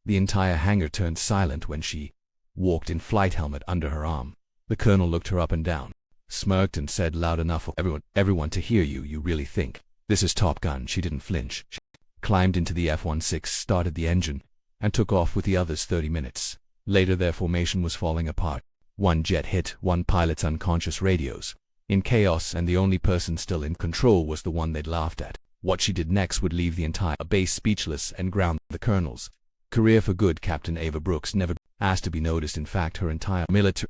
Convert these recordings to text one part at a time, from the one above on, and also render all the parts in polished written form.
The entire hangar turned silent when she walked in, flight helmet under her arm. The colonel looked her up and down, smirked and said loud enough for everyone to hear, you really think this is Top Gun? She didn't flinch. She climbed into the F-16, started the engine, and took off with the others. 30 minutes later their formation was falling apart. One jet hit one pilot's unconscious radios in chaos, and the only person still in control was the one they'd laughed at. What she did next would leave the entire base speechless and ground the colonel's career for good. Captain Ava Brooks never asked to be noticed. In fact, her entire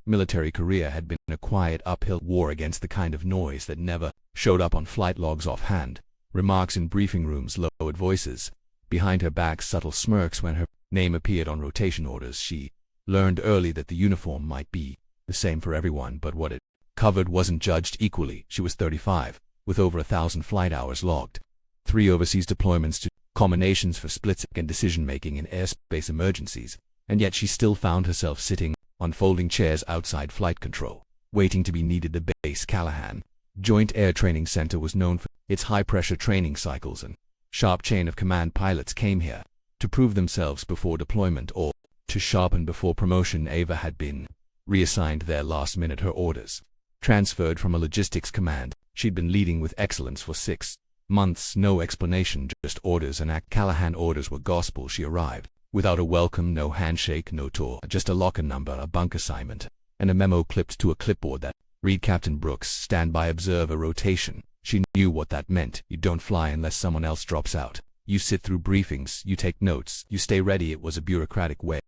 military career had been a quiet uphill war against the kind of noise that never showed up on flight logs. Offhand remarks in briefing rooms, lowered voices behind her back, subtle smirks when her name appeared on rotation orders. She learned early that the uniform might be the same for everyone, but what it covered wasn't judged equally. She was 35, with over 1,000 flight hours logged, 3 overseas deployments to combinations for split-second decision-making in airspace emergencies, and yet she still found herself sitting on folding chairs outside flight control, waiting to be needed. The base Callahan Joint Air Training Center was known for its high-pressure training cycles and sharp chain of command. Pilots came here to prove themselves before deployment or to sharpen before promotion. Ava had been reassigned there last minute, her orders transferred from a logistics command she'd been leading with excellence for 6 months. No explanation, just orders and act. Callahan orders were gospel. She arrived without a welcome, no handshake, no tour, just a locker number, a bunk assignment, and a memo clipped to a clipboard that read Captain Brooks, standby observer rotation. She knew what that meant. You don't fly unless someone else drops out. You sit through briefings, you take notes, you stay ready. It was a bureaucratic way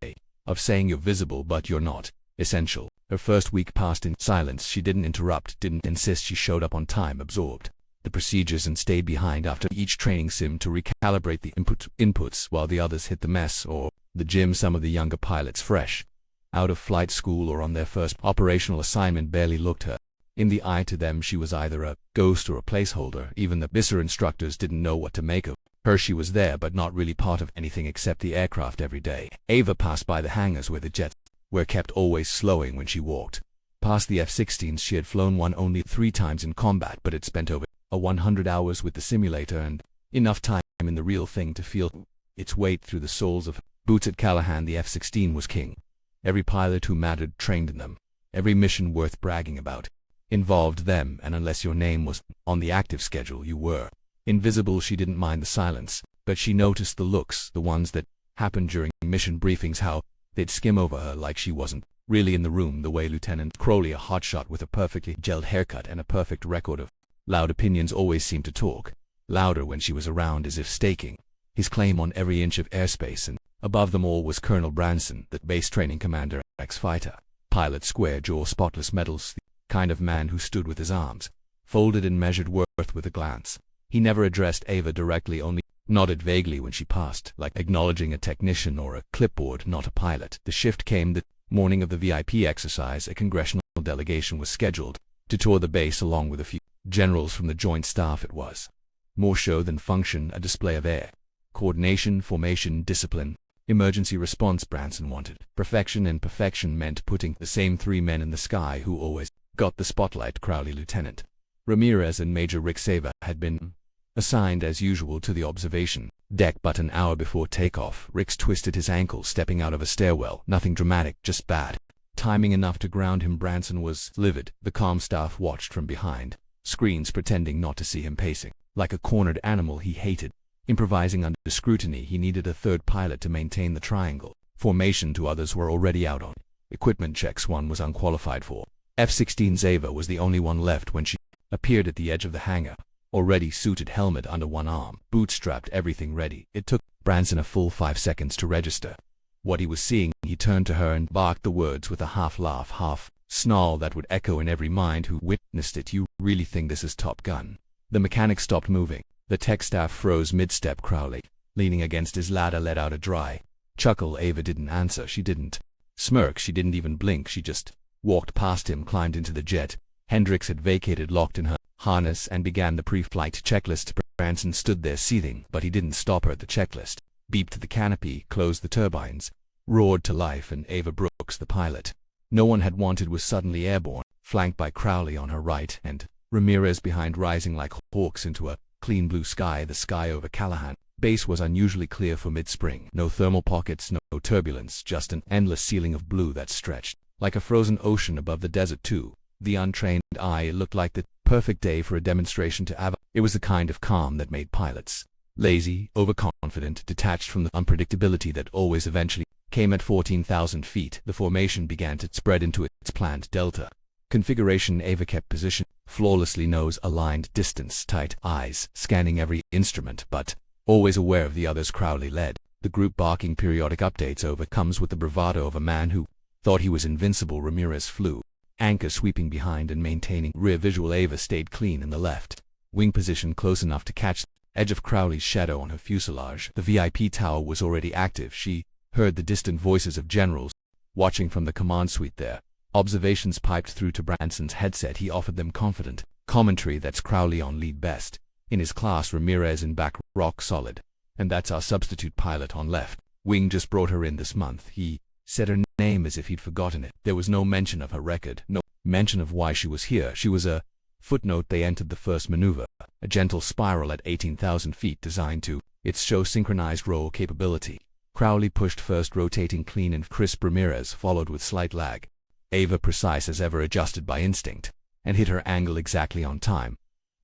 of saying you're visible but you're not essential. Her first week passed in silence. She didn't interrupt, didn't insist. She showed up on time, absorbed the procedures, and stayed behind after each training sim to recalibrate the inputs while the others hit the mess or the gym. Some of the younger pilots, fresh out of flight school or on their first operational assignment, barely looked her in the eye. To them she was either a ghost or a placeholder. Even the BISR instructors didn't know what to make of her. She was there but not really part of anything except the aircraft every day. Ava passed by the hangars where the jets were kept, always slowing when she walked past the F-16s. She had flown one only 3 times in combat, but had spent over 100 hours with the simulator and enough time in the real thing to feel its weight through the soles of boots. At Callahan, the F-16 was king. Every pilot who mattered trained in them. Every mission worth bragging about involved them, and unless your name was on the active schedule, you were invisible. She didn't mind the silence, but she noticed the looks, the ones that happened during mission briefings, how they'd skim over her like she wasn't really in the room. The way Lieutenant Crowley, a hotshot with a perfectly gelled haircut and a perfect record of loud opinions, always seemed to talk louder when she was around, as if staking his claim on every inch of airspace. And above them all was Colonel Branson, that base training commander, ex-fighter pilot, square jaw, spotless medals, the kind of man who stood with his arms folded and measured worth with a glance. He never addressed Ava directly, only nodded vaguely when she passed, like acknowledging a technician or a clipboard, not a pilot. The shift came the morning of the VIP exercise. A congressional delegation was scheduled to tour the base along with a few generals from the joint staff. It was more show than function, a display of air coordination, formation, discipline, emergency response. Branson wanted perfection, and perfection meant putting the same 3 men in the sky who always got the spotlight. Crowley, Lieutenant Ramirez, and Major Rick Sava had been assigned as usual to the observation deck, but an hour before takeoff, Rick's twisted his ankle stepping out of a stairwell. Nothing dramatic, just bad timing enough to ground him. Branson was livid. The comm staff watched from behind screens, pretending not to see him, pacing like a cornered animal he hated, improvising under scrutiny. He needed a 3rd pilot to maintain the triangle formation. 2 others were already out on equipment checks. One was unqualified for F-16. Ava was the only one left when she appeared at the edge of the hangar, already suited, helmet under one arm, bootstrapped, everything ready. It took Branson a full 5 seconds to register what he was seeing. He turned to her and barked the words with a half laugh, half snarl that would echo in every mind who witnessed it. You really think this is Top Gun? The mechanic stopped moving. The tech staff froze mid-step. Crowley, leaning against his ladder, let out a dry chuckle. Ava didn't answer. She didn't smirk. She didn't even blink. She just walked past him, climbed into the jet Hendricks had vacated, locked in her harness, and began the pre-flight checklist. Branson stood there seething, but he didn't stop her at the checklist. Beeped the canopy, closed the turbines, roared to life, and Ava Brooks, the pilot no one had wanted, was suddenly airborne, flanked by Crowley on her right and Ramirez behind, rising like hawks into a clean blue sky. The sky over Callahan Space was unusually clear for mid-spring. No thermal pockets, no turbulence, just an endless ceiling of blue that stretched like a frozen ocean above the desert to the untrained eye. It looked like the perfect day for a demonstration to Ava. It was the kind of calm that made pilots lazy, overconfident, detached from the unpredictability that always eventually came. At 14,000 feet, the formation began to spread into its planned delta configuration. Ava kept position flawlessly, nose aligned, distance tight, eyes scanning every instrument, but always aware of the others. Crowley led the group, barking periodic updates over comes with the bravado of a man who thought he was invincible. Ramirez flew anchor, sweeping behind and maintaining rear visual. Ava stayed clean in the left wing position, close enough to catch the edge of Crowley's shadow on her fuselage. The VIP tower was already active. She heard the distant voices of generals watching from the command suite there. Observations piped through to Branson's headset. He offered them confident commentary. That's Crowley on lead, best in his class. Ramirez in back, rock solid. And that's our substitute pilot on left wing, just brought her in this month. He said her name as if he'd forgotten it. There was no mention of her record, no mention of why she was here. She was a footnote. They entered the first maneuver, a gentle spiral at 18,000 feet designed to show synchronized roll capability. Crowley pushed first, rotating clean and crisp. Ramirez followed with slight lag. Ava, precise as ever, adjusted by instinct, and hit her angle exactly on time.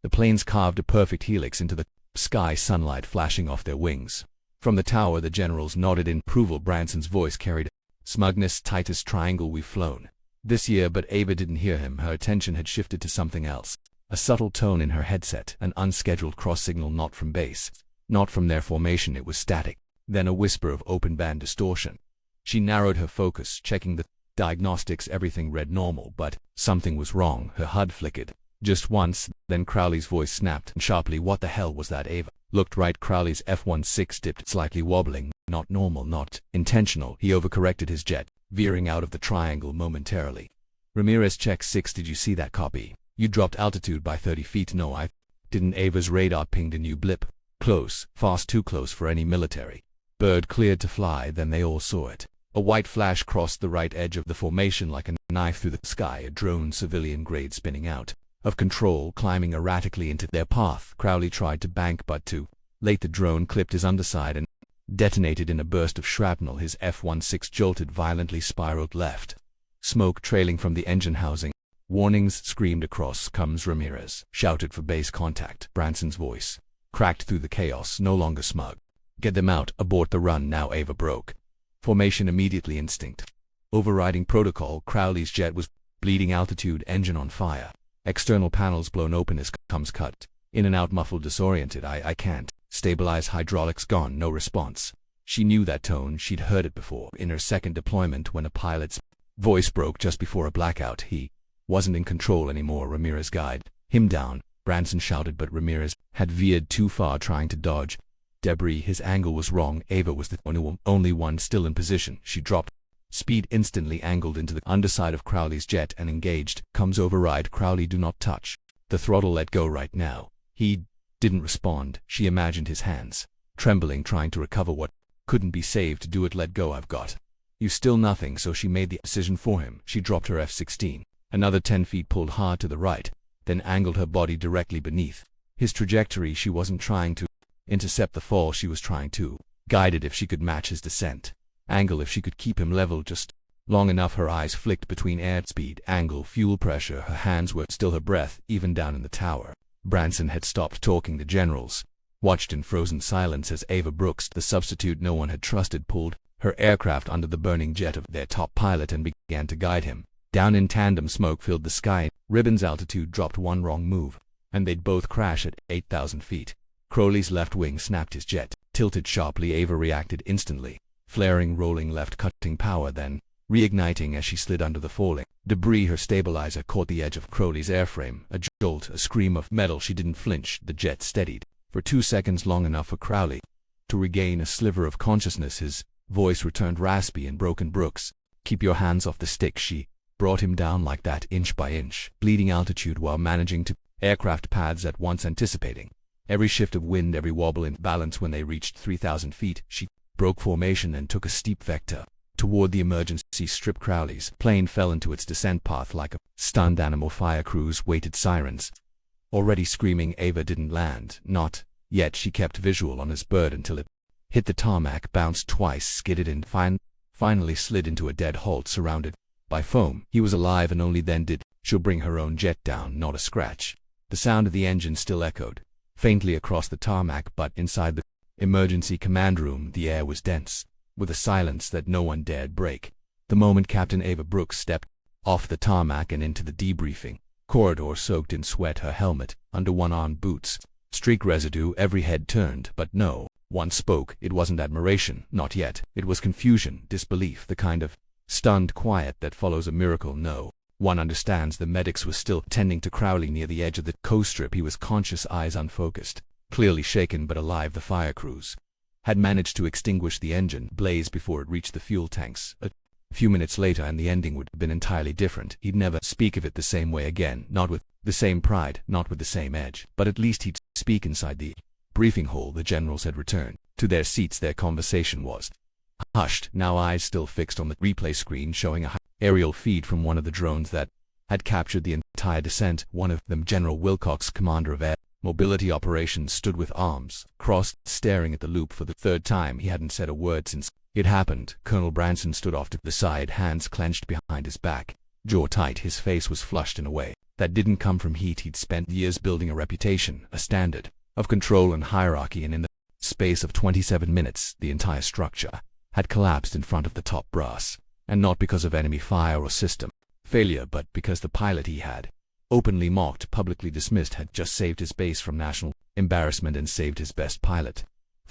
The planes carved a perfect helix into the sky, sunlight flashing off their wings. From the tower, the generals nodded in approval. Branson's voice carried smugness. Tightest triangle we've flown this year. But Ava didn't hear him. Her attention had shifted to something else. A subtle tone in her headset, an unscheduled cross signal, not from base, not from their formation. It was static. Then a whisper of open band distortion. She narrowed her focus, checking the diagnostics. Everything read normal, but something was wrong. Her HUD flickered just once, then Crowley's voice snapped sharply. What the hell was that? Ava looked right. Crowley's F-16 dipped, slightly wobbling. Not normal, not intentional. He overcorrected his jet, veering out of the triangle momentarily. Ramirez checked 6. Did you see that? Copy. You dropped altitude by 30 feet. No, I didn't. Ava's radar pinged a new blip. Close, fast, too close for any military bird. Cleared to fly. Then they all saw it. A white flash crossed the right edge of the formation like a knife through the sky. A drone, civilian grade, spinning out of control, climbing erratically into their path. Crowley tried to bank, but too late. The drone clipped his underside and detonated in a burst of shrapnel. His F-16 jolted violently, spiraled left, smoke trailing from the engine housing. Warnings screamed across. Comes Ramirez shouted for base contact. Branson's voice cracked through the chaos, no longer smug. Get them out. Abort the run now. Ava broke formation immediately. Instinct overriding protocol. Crowley's jet was bleeding altitude, engine on fire. External panels blown open as comes cut in and out, muffled, disoriented. I can't stabilize. Hydraulics gone. No response. She knew that tone. She'd heard it before in her second deployment when a pilot's voice broke just before a blackout. He wasn't in control anymore. Ramirez guided him down. Branson shouted, but Ramirez had veered too far, trying to dodge debris. His angle was wrong. Ava was the only one still in position. She dropped speed instantly, angled into the underside of Crowley's jet and engaged. Comes override. Crowley, do not touch the throttle. Let go right now. He didn't respond. She imagined his hands trembling, trying to recover what couldn't be saved. Do it. Let go. I've got you. Still nothing. So she made the decision for him. She dropped her F-16 another 10 feet, pulled hard to the right, then angled her body directly beneath his trajectory. She wasn't trying to intercept the fall. She was trying to guide it. If she could match his descent angle, if she could keep him level just long enough. Her eyes flicked between airspeed, angle, fuel pressure. Her hands were still, her breath even down in the tower. Branson had stopped talking. The generals watched in frozen silence as Ava Brooks, the substitute no one had trusted, pulled her aircraft under the burning jet of their top pilot and began to guide him down in tandem. Smoke filled the sky. Ribbon's altitude dropped. One wrong move and they'd both crash at 8,000 feet. Crowley's left wing snapped. His jet tilted sharply. Ava reacted instantly, flaring, rolling left, cutting power, then reigniting as she slid under the falling debris. Her stabilizer caught the edge of Crowley's airframe. A jolt, a scream of metal. She didn't flinch. The jet steadied for 2 seconds, long enough for Crowley to regain a sliver of consciousness. His voice returned raspy and broken. Brooks, keep your hands off the stick. She brought him down like that, inch by inch, bleeding altitude while managing to aircraft paths at once, anticipating every shift of wind, every wobble in balance. When they reached 3,000 feet, she broke formation and took a steep vector toward the emergency strip. Crowley's plane fell into its descent path like a stunned animal. Fire crews waited, sirens already screaming. Ava didn't land, not Yet she kept visual on his bird until it hit the tarmac, bounced twice, skidded and finally slid into a dead halt surrounded by foam. He was alive, and only then did she bring her own jet down, not a scratch. The sound of the engine still echoed faintly across the tarmac, but inside the emergency command room the air was dense with a silence that no one dared break. The moment Captain Ava Brooks stepped off the tarmac and into the debriefing corridor, soaked in sweat, her helmet, under one-armed boots, streak residue, every head turned, but no one spoke. It wasn't admiration, not yet. It was confusion, disbelief, the kind of stunned quiet that follows a miracle. No one understands. The medics were still tending to Crowley near the edge of the coast strip. He was conscious, eyes unfocused, clearly shaken but alive. The fire crews had managed to extinguish the engine blaze before it reached the fuel tanks. A few minutes later and the ending would have been entirely different. He'd never speak of it the same way again, not with the same pride, not with the same edge, but at least he'd speak inside the briefing hall. The generals had returned to their seats. Their conversation was hushed, now eyes still fixed on the replay screen showing a aerial feed from one of the drones that had captured the entire descent. One of them, General Wilcox, commander of air mobility operations, stood with arms crossed, staring at the loop for the third time. He hadn't said a word since it happened. Colonel Branson stood off to the side, hands clenched behind his back, jaw tight. His face was flushed in a way that didn't come from heat. He'd spent years building a reputation, a standard of control and hierarchy, and in the space of 27 minutes the entire structure had collapsed in front of the top brass. And not because of enemy fire or system failure, but because the pilot he had openly mocked, publicly dismissed, had just saved his base from national embarrassment and saved his best pilot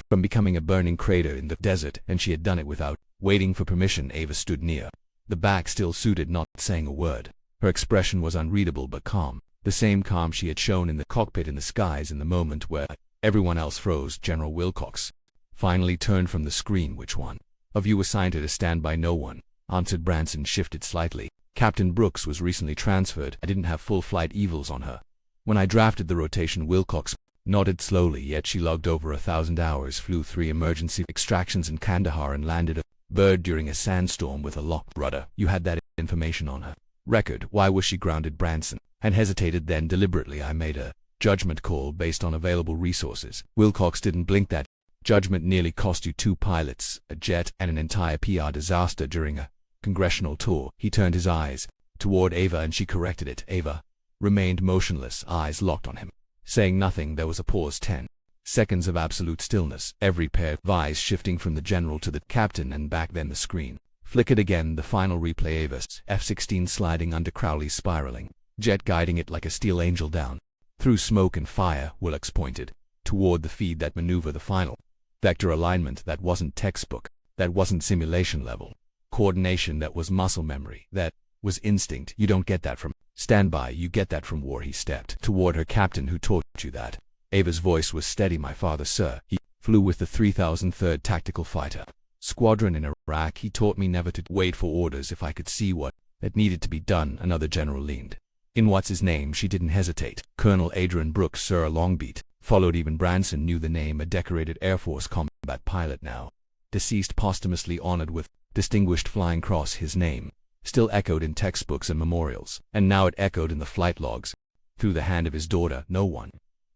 from becoming a burning crater in the desert. And she had done it without waiting for permission. Ava stood near the back, still suited, not saying a word. Her expression was unreadable but calm, the same calm she had shown in the cockpit in the skies in the moment where everyone else froze. General Wilcox finally turned from the screen. "Which one of you assigned her to stand by?" "No one," answered Branson, shifted slightly. "Captain Brooks was recently transferred. I didn't have full flight evils on her when I drafted the rotation." Wilcox nodded slowly. "Yet she logged over 1,000 hours, flew 3 emergency extractions in Kandahar, and landed a bird during a sandstorm with a locked rudder. You had that information on her record. Why was she grounded?" Branson and hesitated, then deliberately, "I made a judgment call based on available resources." Wilcox didn't blink. "That judgment nearly cost you 2 pilots, a jet, and an entire PR disaster during a congressional tour." He turned his eyes toward Ava and she corrected it. Ava remained motionless, eyes locked on him, saying nothing. There was a pause, 10 seconds of absolute stillness, every pair of eyes shifting from the general to the captain and back. Then the screen flickered again, the final replay. Ava's F-16 sliding under Crowley's spiraling jet, guiding it like a steel angel down through smoke and fire. Wilcox pointed toward the feed. "That maneuver, the final vector alignment, that wasn't textbook, that wasn't simulation level coordination, that was muscle memory, that was instinct. You don't get that from standby, you get that from war." He stepped toward her. "Captain, who taught you that?" Ava's voice was steady. "My father, sir. He flew with the 3003rd Tactical Fighter Squadron in Iraq. He taught me never to wait for orders if I could see what that needed to be done." Another general leaned in. "What's his name?" She didn't hesitate. "Colonel Adrian Brooks, sir." A long beat followed. Even Branson knew the name. A decorated Air Force combat pilot, now deceased, posthumously honored with Distinguished Flying Cross. His name still echoed in textbooks and memorials, and now it echoed in the flight logs through the hand of his daughter. No one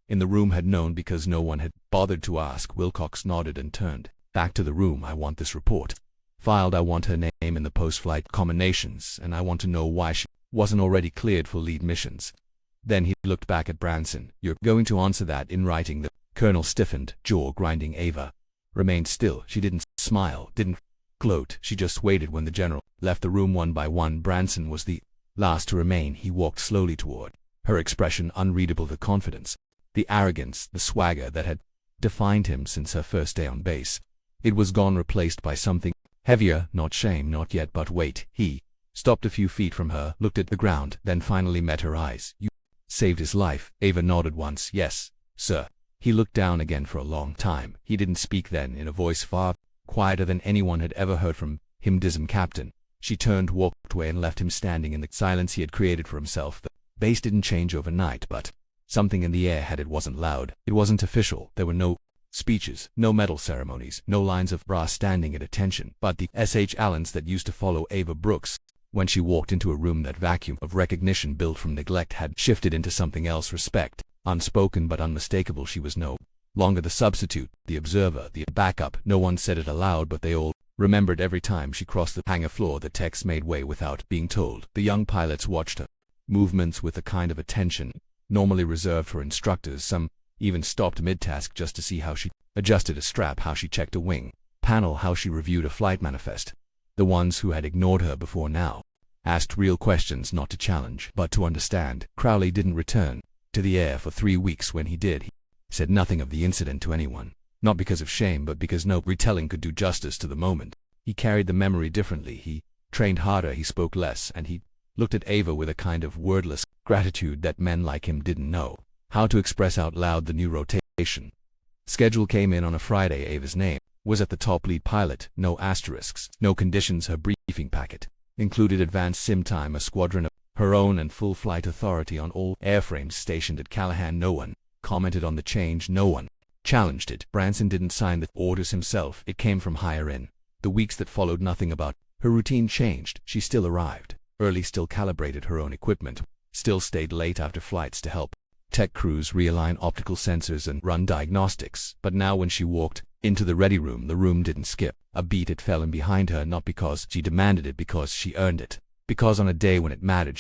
in the room had known because no one had bothered to ask. Wilcox nodded and turned back to the room. "I want this report filed. I want her name in the post-flight combinations, and I want to know why she wasn't already cleared for lead missions." Then he looked back at Branson. "You're going to answer that in writing?" The colonel stiffened, jaw grinding. Ava remained still. She didn't smile, didn't gloat. She just waited. When the general left the room one by one, Branson was the last to remain. He walked slowly toward her, expression unreadable, the confidence, the arrogance, the swagger that had defined him since her first day on base. It was gone, replaced by something heavier, not shame, not yet, but weight. He stopped a few feet from her, looked at the ground, then finally met her eyes. "You saved his life?" Ava nodded once. "Yes, sir." He looked down again for a long time. He didn't speak then, in a voice far quieter than anyone had ever heard from him. "Dism, Captain." She turned, walked away, and left him standing in the silence he had created for himself. The base didn't change overnight, but something in the air had. It wasn't loud, it wasn't official. There were no speeches, no medal ceremonies, no lines of brass standing at attention, but the S.H. Allens that used to follow Ava Brooks when she walked into a room. That vacuum of recognition built from neglect had shifted into something else, respect, unspoken but unmistakable. She was no longer the substitute, the observer, the backup. No one said it aloud, but they all remembered every time she crossed the hangar floor the text made way without being told. The young pilots watched her movements with a kind of attention normally reserved for instructors. Some even stopped mid-task just to see how she adjusted a strap, how she checked a wing panel, how she reviewed a flight manifest. The ones who had ignored her before now asked real questions, not to challenge, but to understand. Crowley didn't return to the air for 3 weeks. When he did, he said nothing of the incident to anyone, not because of shame, but because no retelling could do justice to the moment. He carried the memory differently. He trained harder, he spoke less, and he looked at Ava with a kind of wordless gratitude that men like him didn't know how to express out loud. The new rotation schedule came in on a Friday. Ava's name was at the top: lead pilot, no asterisks, no conditions. Her briefing packet included advanced sim time, a squadron of her own, and full flight authority on all airframes stationed at Callahan. No one commented on the change, no one challenged it. Branson didn't sign the orders himself, it came from higher in. The weeks that followed, nothing about her routine changed. She still arrived early, still calibrated her own equipment, still stayed late after flights to help tech crews realign optical sensors and run diagnostics. But now when she walked into the ready room, the room didn't skip a beat. It fell in behind her, not because she demanded it, because she earned it. Because on a day when it mattered,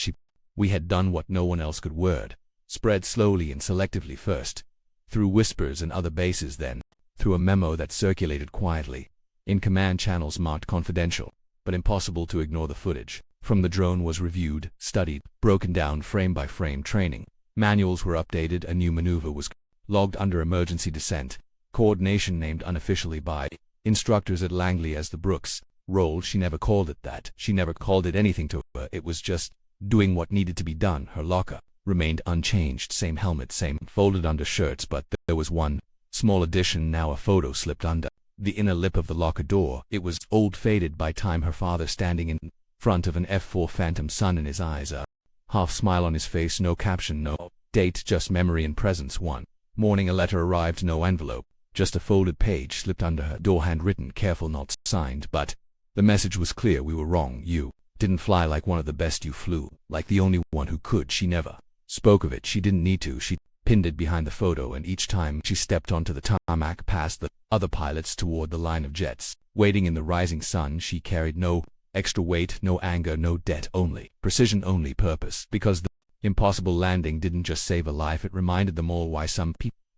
we had done what no one else could. Word spread slowly and selectively, first through whispers and other bases, then through a memo that circulated quietly in command channels marked confidential, but impossible to ignore. The footage from the drone was reviewed, studied, broken down frame by frame. Training manuals were updated. A new maneuver was logged under emergency descent coordination, named unofficially by instructors at Langley as the Brooks roll. She never called it that. She never called it anything to her. It was just doing what needed to be done. Her locker remained unchanged, same helmet, same folded undershirts, but there was one small addition. Now a photo slipped under the inner lip of the locker door. It was old, faded by time. Her father standing in front of an F4 Phantom, sun in his eyes, a half smile on his face. No caption, no date, just memory and presence. One morning a letter arrived, no envelope, just a folded page slipped under her door, handwritten, careful, not signed, but the message was clear. We were wrong. You didn't fly like one of the best. You flew like the only one who could. She never spoke of it. She didn't need to. She pinned it behind the photo, and each time she stepped onto the tarmac past the other pilots toward the line of jets waiting in the rising sun, she carried no extra weight, no anger, no debt, only precision, only purpose. Because the impossible landing didn't just save a life, it reminded them all why some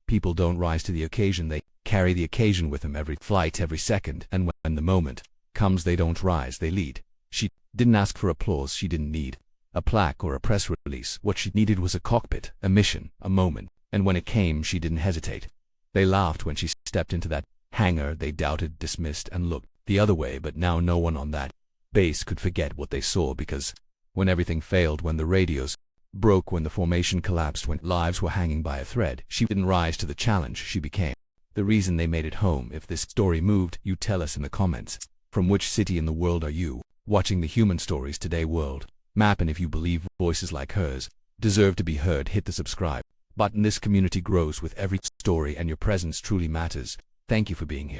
people don't rise to the occasion. They carry the occasion with them every flight, every second, and when the moment comes, they don't rise, they lead. She didn't ask for applause. She didn't need a plaque or a press release. What she needed was a cockpit, a mission, a moment, and when it came, she didn't hesitate. They laughed when she stepped into that hangar. They doubted, dismissed, and looked the other way, but now no one on that base could forget what they saw, because when everything failed, when the radios broke, when the formation collapsed, when lives were hanging by a thread, she didn't rise to the challenge. She became the reason they made it home. If this story moved you, tell us in the comments. From which city in the world are you watching the Human Stories Today world map? And if you believe voices like hers deserve to be heard, hit the subscribe button. This community grows with every story, and your presence truly matters. Thank you for being here.